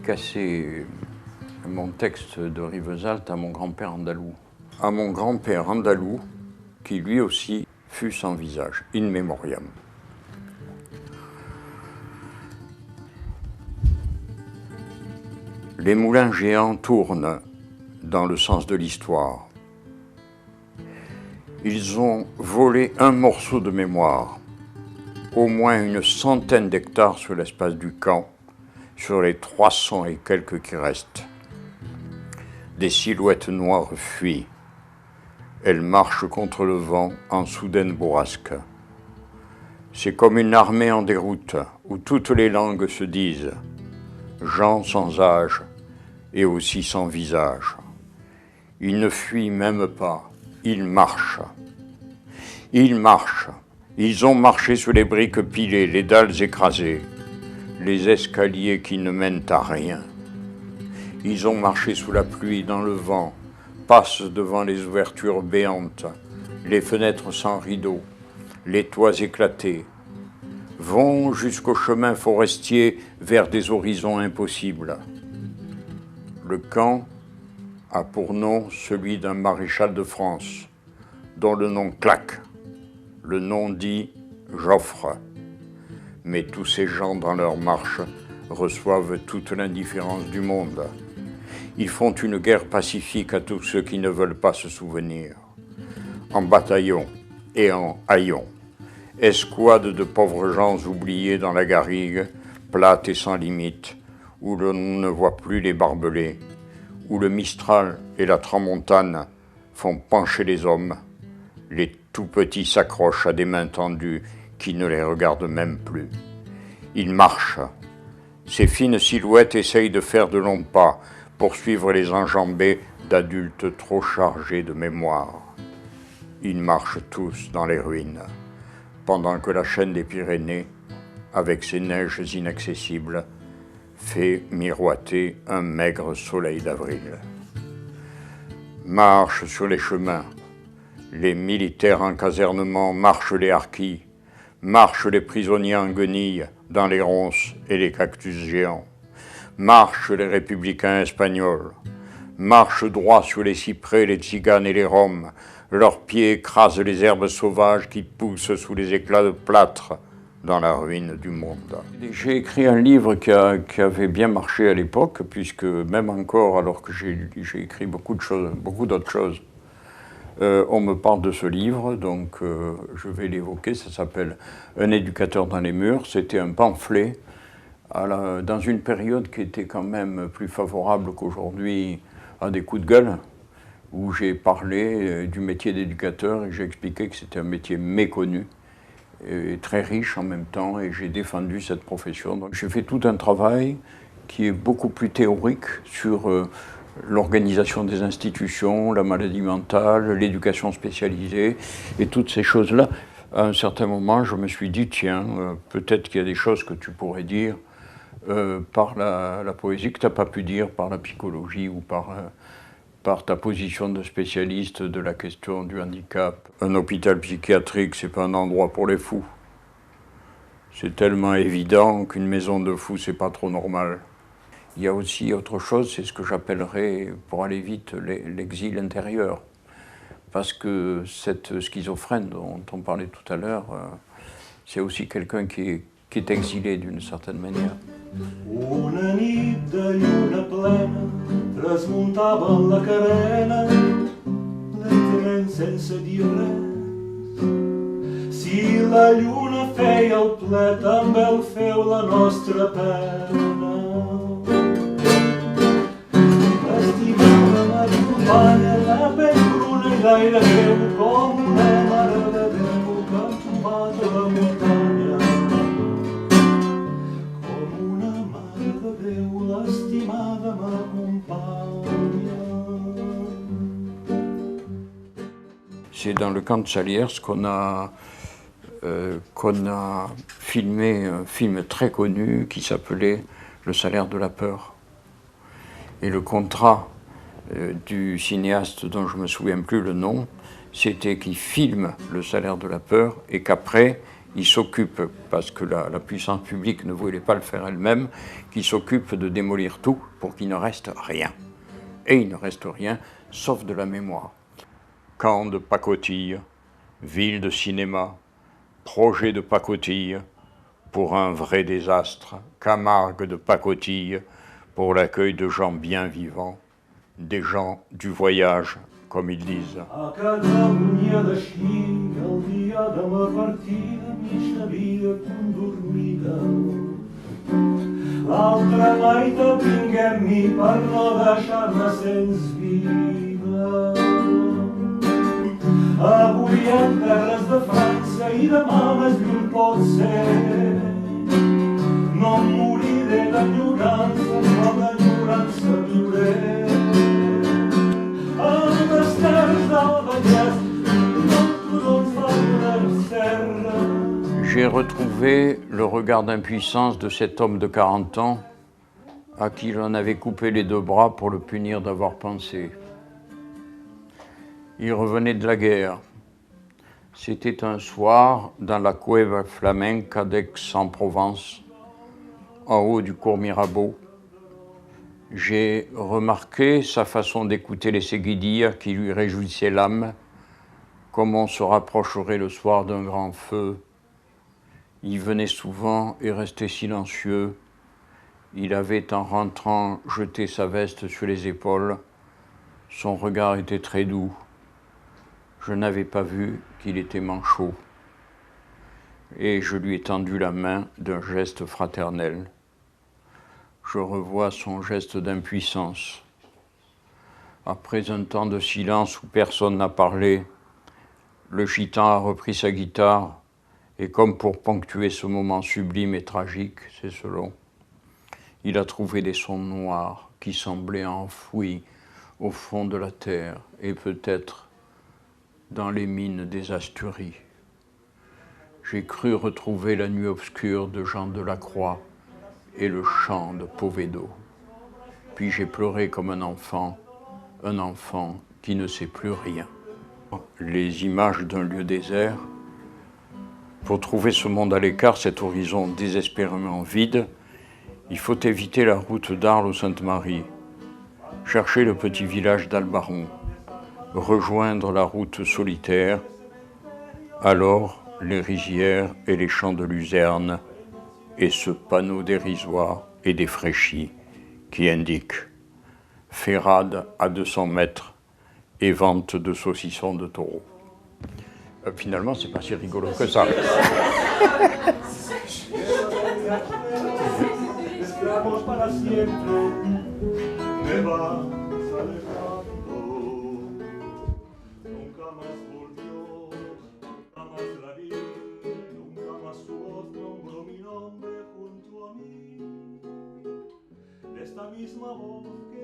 dédicacé mon texte de Rivesaltes à mon grand-père andalou. À mon grand-père andalou, qui lui aussi fut sans visage, in memoriam. Les moulins géants tournent dans le sens de l'histoire. Ils ont volé un morceau de mémoire, au moins une centaine d'hectares sur l'espace du camp, sur les 300 et quelques qui restent. Des silhouettes noires fuient. Elles marchent contre le vent en soudaine bourrasque. C'est comme une armée en déroute, où toutes les langues se disent, gens sans âge et aussi sans visage. Ils ne fuient même pas, ils marchent. Ils marchent. Ils ont marché sur les briques pilées, les dalles écrasées, les escaliers qui ne mènent à rien. Ils ont marché sous la pluie, dans le vent, passent devant les ouvertures béantes, les fenêtres sans rideaux, les toits éclatés, vont jusqu'au chemin forestier vers des horizons impossibles. Le camp a pour nom celui d'un maréchal de France, dont le nom claque. Le nom dit Joffre. Mais tous ces gens dans leur marche reçoivent toute l'indifférence du monde. Ils font une guerre pacifique à tous ceux qui ne veulent pas se souvenir. En bataillon et en haillons, escouade de pauvres gens oubliés dans la garrigue, plate et sans limite, où l'on ne voit plus les barbelés, où le Mistral et la Tramontane font pencher les hommes, les tout petits s'accrochent à des mains tendues qui ne les regardent même plus. Ils marchent. Ces fines silhouettes essayent de faire de longs pas pour suivre les enjambées d'adultes trop chargés de mémoire. Ils marchent tous dans les ruines, pendant que la chaîne des Pyrénées, avec ses neiges inaccessibles, fait miroiter un maigre soleil d'avril. Marchent sur les chemins, les militaires en casernement, marchent les harkis, marchent les prisonniers en guenilles dans les ronces et les cactus géants, marchent les républicains espagnols, marchent droit sur les cyprès, les tziganes et les roms, leurs pieds écrasent les herbes sauvages qui poussent sous les éclats de plâtre dans la ruine du monde. J'ai écrit un livre qui avait bien marché à l'époque, puisque même encore, alors que j'ai écrit beaucoup d'autres choses, on me parle de ce livre, donc je vais l'évoquer. Ça s'appelle « Un éducateur dans les murs ». C'était un pamphlet dans une période qui était quand même plus favorable qu'aujourd'hui à des coups de gueule, où j'ai parlé du métier d'éducateur et j'ai expliqué que c'était un métier méconnu et très riche en même temps, et j'ai défendu cette profession. Donc j'ai fait tout un travail qui est beaucoup plus théorique sur l'organisation des institutions, la maladie mentale, l'éducation spécialisée et toutes ces choses-là. À un certain moment, je me suis dit, tiens, peut-être qu'il y a des choses que tu pourrais dire par la poésie que tu n'as pas pu dire par la psychologie ou par ta position de spécialiste de la question du handicap. Un hôpital psychiatrique, c'est pas un endroit pour les fous. C'est tellement évident qu'une maison de fous, c'est pas trop normal. Il y a aussi autre chose, c'est ce que j'appellerais, pour aller vite, l'exil intérieur. Parce que cette schizophrène dont on parlait tout à l'heure, c'est aussi quelqu'un qui est exilé d'une certaine manière. Una nit de lluna plena tramuntaven la carena lentament sense dir res. Si la lluna feia el ple també el feu la nostra pena. L'estimava ma companya, la pell bruna i l'aire greu com una mare de Déu que ha tombat a la muntanya. C'est dans le camp de Salières qu'on a filmé un film très connu qui s'appelait Le salaire de la peur. Et le contrat du cinéaste dont je ne me souviens plus le nom, c'était qu'il filme Le salaire de la peur et qu'après, il s'occupe, parce que la puissance publique ne voulait pas le faire elle-même, qu'il s'occupe de démolir tout pour qu'il ne reste rien. Et il ne reste rien, sauf de la mémoire. Camp de pacotille, ville de cinéma, projet de pacotille, pour un vrai désastre, Camargue de pacotille, pour l'accueil de gens bien vivants, des gens du voyage, comme ils disent. A Catalunya d'així, el dia de ma partida, m'hi sabia condormida. L'altra meitat vinguem-hi per no deixar-me sens vida. Avui en terres de França i demà més lluny pot ser. No em moriré d'enyorança, no d'enyorança viuré. J'ai retrouvé le regard d'impuissance de cet homme de 40 ans à qui l'on avait coupé les 2 bras pour le punir d'avoir pensé. Il revenait de la guerre. C'était un soir dans la Cueva Flamenca d'Aix-en-Provence, en haut du cours Mirabeau. J'ai remarqué sa façon d'écouter les seguidillas qui lui réjouissaient l'âme, comme on se rapprocherait le soir d'un grand feu. Il venait souvent et restait silencieux. Il avait, en rentrant, jeté sa veste sur les épaules. Son regard était très doux. Je n'avais pas vu qu'il était manchot. Et je lui ai tendu la main d'un geste fraternel. Je revois son geste d'impuissance. Après un temps de silence où personne n'a parlé, le gitan a repris sa guitare et comme pour ponctuer ce moment sublime et tragique, c'est selon, il a trouvé des sons noirs qui semblaient enfouis au fond de la terre et peut-être dans les mines des Asturies. J'ai cru retrouver la nuit obscure de Jean Delacroix et le chant de Povedo. Puis j'ai pleuré comme un enfant qui ne sait plus rien. Les images d'un lieu désert, pour trouver ce monde à l'écart, cet horizon désespérément vide, il faut éviter la route d'Arles ou Sainte-Marie, chercher le petit village d'Albaron, rejoindre la route solitaire, alors les rizières et les champs de luzerne, et ce panneau dérisoire et défraîchi qui indique « Ferrade à 200 mètres et vente de saucissons de taureau ». Finalement, c'est pas si rigolo que ça. Esta misma voz que